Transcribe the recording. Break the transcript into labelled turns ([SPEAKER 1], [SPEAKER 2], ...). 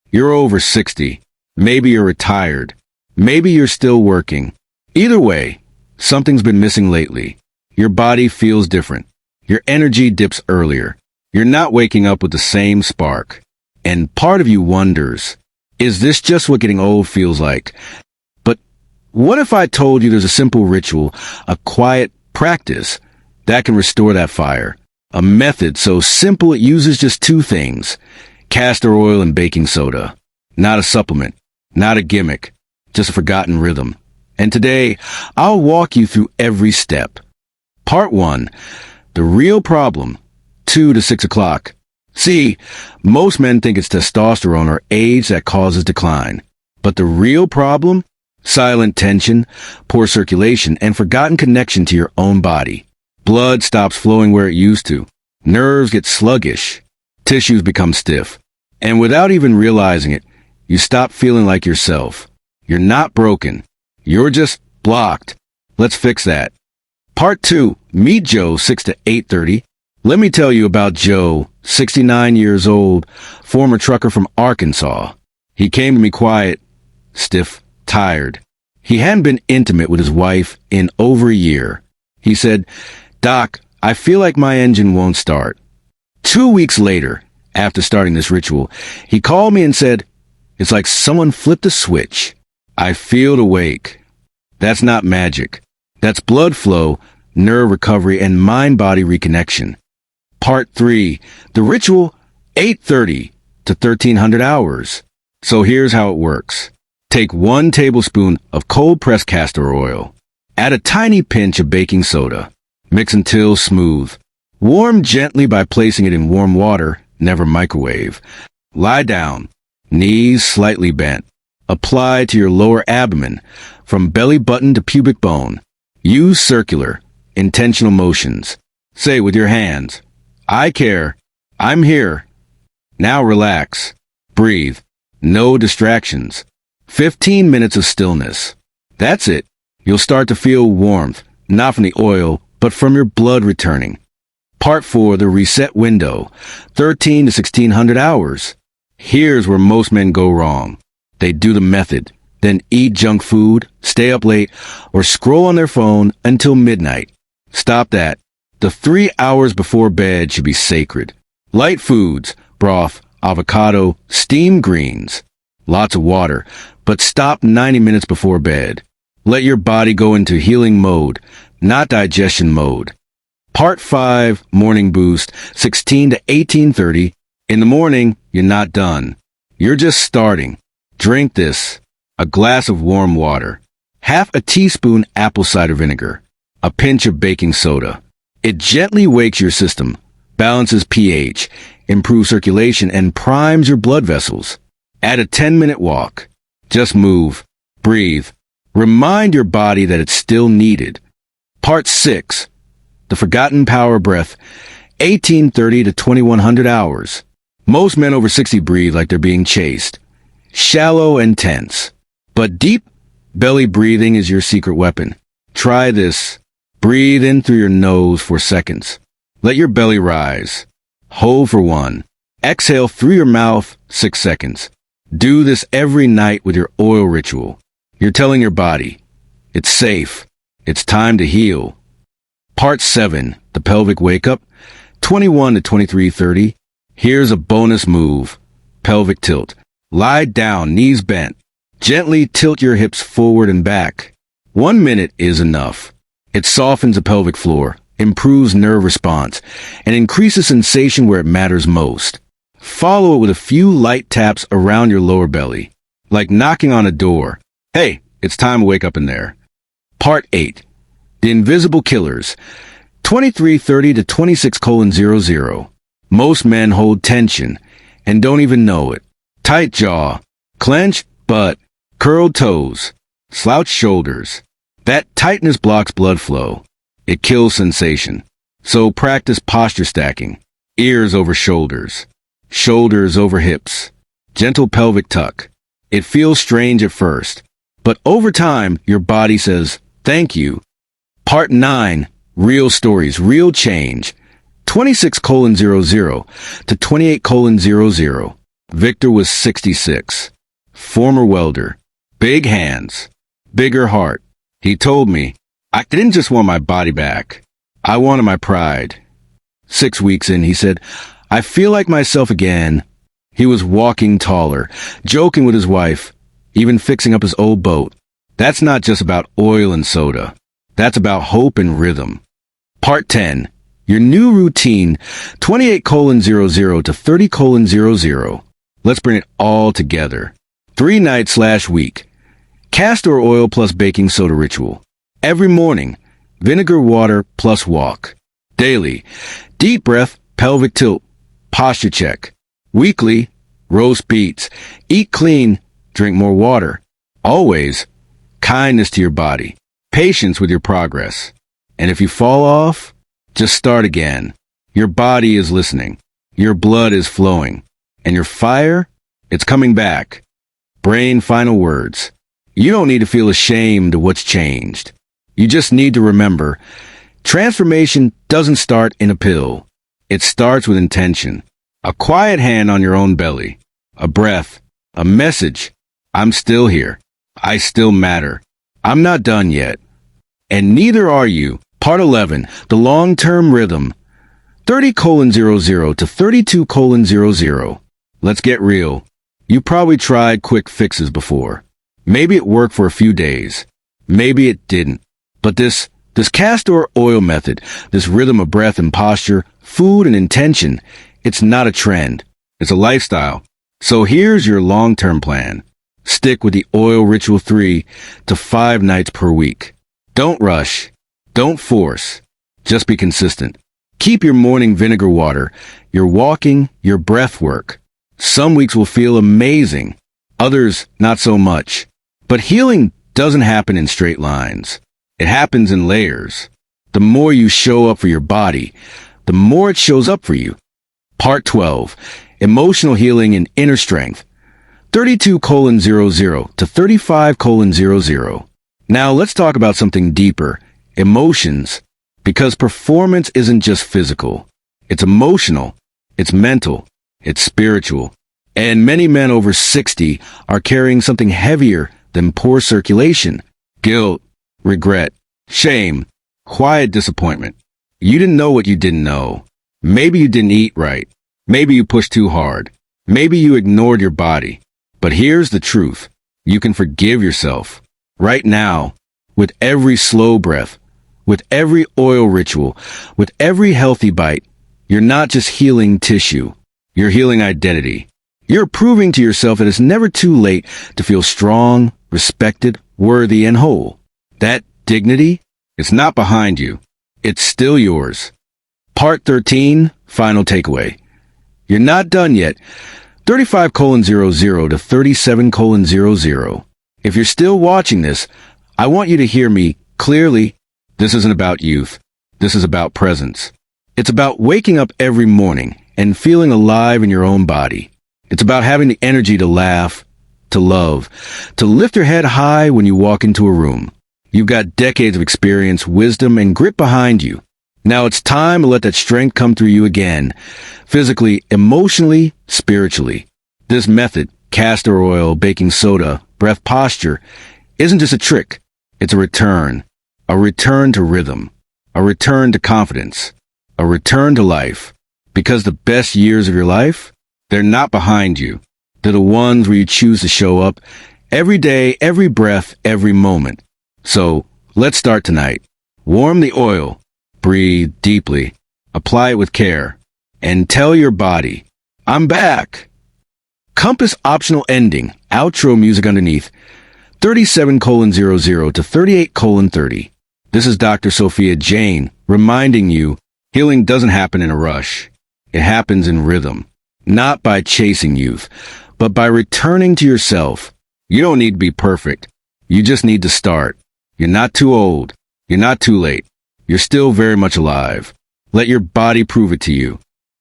[SPEAKER 1] You're over 60. Maybe you're retired. Maybe you're still working. Either way, something's been missing lately. Your body feels different. Your energy dips earlier. You're not waking up with the same spark. And part of you wonders, is this just what getting old feels like? But what if I told you there's a simple ritual, a quiet practice that can restore that fire? A method so simple it uses just two things: castor oil and baking soda. Not a supplement, not a gimmick, just a forgotten rhythm. And today, I'll walk you through every step. Part 1. The real problem. 2 to 6 o'clock. See, most men think it's testosterone or age that causes decline. But the real problem? Silent tension, poor circulation, and forgotten connection to your own body. Blood stops flowing where it used to. Nerves get sluggish. Tissues become stiff. And without even realizing it, you stop feeling like yourself. You're not broken. You're just blocked. Let's fix that. Part 2. Meet Joe, 6 to 8:30. Let me tell you about Joe, 69 years old, former trucker from Arkansas. He came to me quiet, stiff, tired. He hadn't been intimate with his wife in over a year. He said, "Doc, I feel like my engine won't start." 2 weeks later, after starting this ritual, he called me and said, "It's like someone flipped a switch. I feel awake." That's not magic. That's blood flow, nerve recovery, and mind-body reconnection. Part 3. The ritual, 8:30 to 1300 hours. So here's how it works. Take 1 tablespoon of cold-pressed castor oil. Add a tiny pinch of baking soda. Mix until smooth. Warm gently by placing it in warm water, never microwave. Lie down, knees slightly bent. Apply to your lower abdomen, from belly button to pubic bone. Use circular, intentional motions. Say with your hands, "I care. I'm here." Now relax. Breathe. No distractions. 15 minutes of stillness. That's it. You'll start to feel warmth, not from the oil, but from your blood returning. Part 4, the reset window, 13 to 1600 hours. Here's where most men go wrong. They do the method, then eat junk food, stay up late, or scroll on their phone until midnight. Stop that. The 3 hours before bed should be sacred. Light foods, broth, avocado, steamed greens. Lots of water, but stop 90 minutes before bed. Let your body go into healing mode, not digestion mode. Part 5, morning boost, 16 to 1830. In the morning, you're not done. You're just starting. Drink this. A glass of warm water. Half a teaspoon apple cider vinegar. A pinch of baking soda. It gently wakes your system, balances pH, improves circulation, and primes your blood vessels. Add a 10-minute walk. Just move. Breathe. Remind your body that it's still needed. Part 6. The forgotten power breath, 1830 to 2100 hours. Most men over 60 breathe like they're being chased. Shallow and tense. But deep belly breathing is your secret weapon. Try this. Breathe in through your nose for seconds. Let your belly rise. Hold for 1. Exhale through your mouth 6 seconds. Do this every night with your oil ritual. You're telling your body, it's safe. It's time to heal. Part 7, the pelvic wake-up, 21 to 2330. Here's a bonus move. Pelvic tilt. Lie down, knees bent. Gently tilt your hips forward and back. 1 minute is enough. It softens the pelvic floor, improves nerve response, and increases sensation where it matters most. Follow it with a few light taps around your lower belly, like knocking on a door. Hey, it's time to wake up in there. Part 8. The invisible killers, 2330 to 26:00. Most men hold tension and don't even know it. Tight jaw, clenched butt, curled toes, slouched shoulders. That tightness blocks blood flow. It kills sensation. So practice posture stacking. Ears over shoulders. Shoulders over hips. Gentle pelvic tuck. It feels strange at first, but over time, your body says, thank you. Part 9, real stories, real change. 26:00 to 28:00. Victor was 66. Former welder. Big hands. Bigger heart. He told me, I didn't just want my body back. I wanted my pride. 6 weeks in, he said, I feel like myself again. He was walking taller, joking with his wife, even fixing up his old boat. That's not just about oil and soda. That's about hope and rhythm. Part 10. Your new routine, 28:00 to 30:00. Let's bring it all together. 3 nights/week. Castor oil plus baking soda ritual. Every morning, vinegar water plus walk. Daily, deep breath, pelvic tilt, posture check. Weekly, roast beets. Eat clean, drink more water. Always, kindness to your body. Patience with your progress. And if you fall off, just start again. Your body is listening. Your blood is flowing. And your fire, it's coming back. Brain final words. You don't need to feel ashamed of what's changed. You just need to remember, transformation doesn't start in a pill. It starts with intention. A quiet hand on your own belly. A breath. A message. I'm still here. I still matter. I'm not done yet. And neither are you. Part 11. The long-term rhythm. 30:00 to 32:00. Let's get real. You probably tried quick fixes before. Maybe it worked for a few days. Maybe it didn't. But this castor oil method, this rhythm of breath and posture, food and intention, it's not a trend. It's a lifestyle. So here's your long-term plan. Stick with the oil ritual 3 to 5 nights per week. Don't rush. Don't force. Just be consistent. Keep your morning vinegar water, your walking, your breath work. Some weeks will feel amazing. Others, not so much. But healing doesn't happen in straight lines. It happens in layers. The more you show up for your body, the more it shows up for you. Part 12. Emotional healing and inner strength. 32:00 to 35:00. Now let's talk about something deeper. Emotions. Because performance isn't just physical. It's emotional. It's mental. It's spiritual. And many men over 60 are carrying something heavier than poor circulation. Guilt, regret, shame, quiet disappointment. You didn't know what you didn't know. Maybe you didn't eat right. Maybe you pushed too hard. Maybe you ignored your body. But here's the truth. You can forgive yourself. Right now, with every slow breath, with every oil ritual, with every healthy bite, you're not just healing tissue. You're healing identity. You're proving to yourself that it's never too late to feel strong, respected, worthy, and whole. That dignity, it's not behind you. It's still yours. Part 13, final takeaway. You're not done yet. 35:00 to 37:00. If you're still watching this, I want you to hear me clearly. This isn't about youth. This is about presence. It's about waking up every morning and feeling alive in your own body. It's about having the energy to laugh, to love, to lift your head high when you walk into a room. You've got decades of experience, wisdom, and grit behind you. Now it's time to let that strength come through you again, physically, emotionally, spiritually. This method, castor oil, baking soda, breath posture, isn't just a trick. It's a return to rhythm, a return to confidence, a return to life. Because the best years of your life, they're not behind you. They're the ones where you choose to show up every day, every breath, every moment. So let's start tonight. Warm the oil, breathe deeply, apply it with care, and tell your body, I'm back. Compass optional ending, outro music underneath, 37:00 to 38:30. This is Dr. Sophia Jane reminding you healing doesn't happen in a rush. It happens in rhythm, not by chasing youth, but by returning to yourself. You don't need to be perfect. You just need to start. You're not too old. You're not too late. You're still very much alive. Let your body prove it to you.